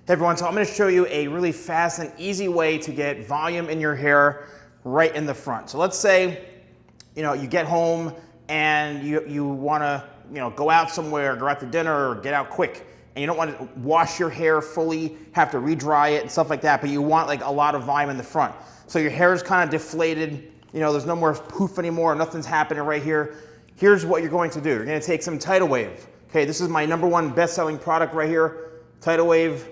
Hey everyone, so I'm going to show you a really fast and easy way to get volume in your hair right in the front. So let's say, you get home and you want to, go out somewhere, go out to dinner or get out quick, and you don't want to wash your hair fully, have to re-dry it and stuff like that, but you want like a lot of volume in the front. So your hair is kind of deflated, there's no more poof anymore, nothing's happening right here. Here's what you're going to do. You're going to take some Tidal Wave. Okay, this is my #1 best-selling product right here, Tidal Wave.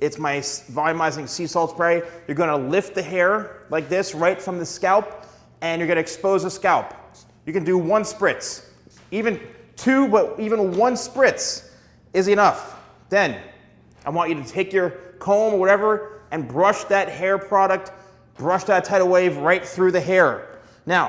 It's my volumizing sea salt spray. You're gonna lift the hair like this right from the scalp, and you're gonna expose the scalp. You can do 1 spritz, even 2, but even 1 spritz is enough. Then I want you to take your comb or whatever and brush that hair product, brush that Tidal Wave right through the hair. Now,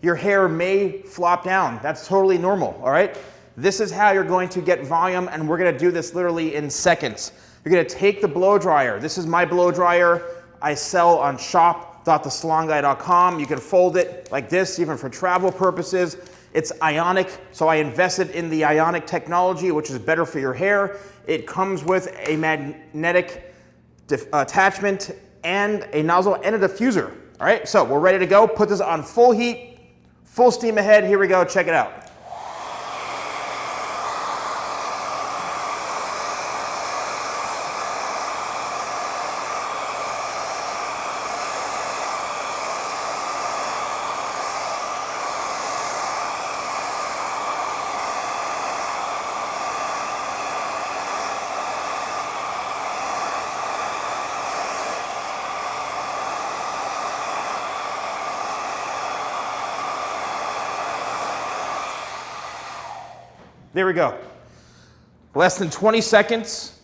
your hair may flop down. That's totally normal, all right? This is how you're going to get volume, and we're gonna do this literally in seconds. You're gonna take the blow dryer. This is my blow dryer. I sell on shop.TheSalonGuy.com. You can fold it like this, even for travel purposes. It's ionic, so I invested in the ionic technology, which is better for your hair. It comes with a magnetic attachment and a nozzle and a diffuser. All right, so we're ready to go. Put this on full heat, full steam ahead. Here we go, check it out. There we go. Less than 20 seconds.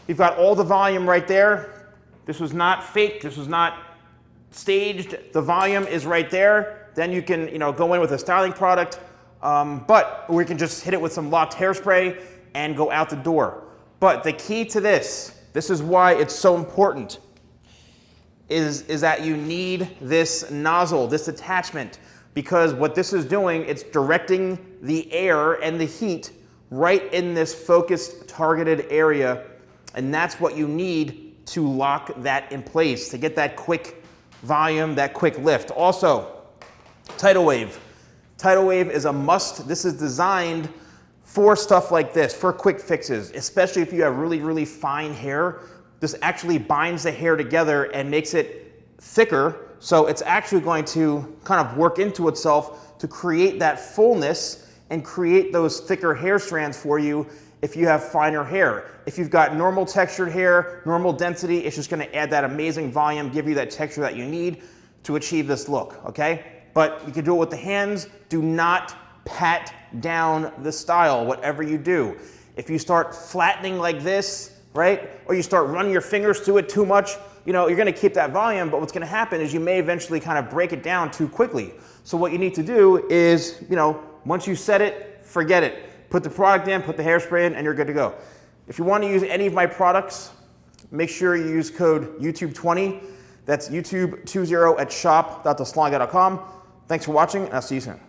You've got all the volume right there. This was not fake. This was not staged. The volume is right there. Then you can, go in with a styling product, or we can just hit it with some locked hairspray and go out the door. But the key to this is why it's so important, is that you need this nozzle, this attachment. Because what this is doing, it's directing the air and the heat right in this focused, targeted area. And that's what you need to lock that in place, to get that quick volume, that quick lift. Also, Tidal Wave. Tidal Wave is a must. This is designed for stuff like this, for quick fixes, especially if you have really, really fine hair. This actually binds the hair together and makes it thicker. So it's actually going to kind of work into itself to create that fullness and create those thicker hair strands for you if you have finer hair. If you've got normal textured hair, normal density, it's just gonna add that amazing volume, give you that texture that you need to achieve this look, okay? But you can do it with the hands. Do not pat down the style, whatever you do. If you start flattening like this, right? Or you start running your fingers through it too much, you're gonna keep that volume, but what's gonna happen is you may eventually kind of break it down too quickly. So what you need to do is, once you set it, forget it. Put the product in, put the hairspray in, and you're good to go. If you want to use any of my products, make sure you use code YouTube20. That's YouTube20 at shop.thesalonguy.com. Thanks for watching, and I'll see you soon.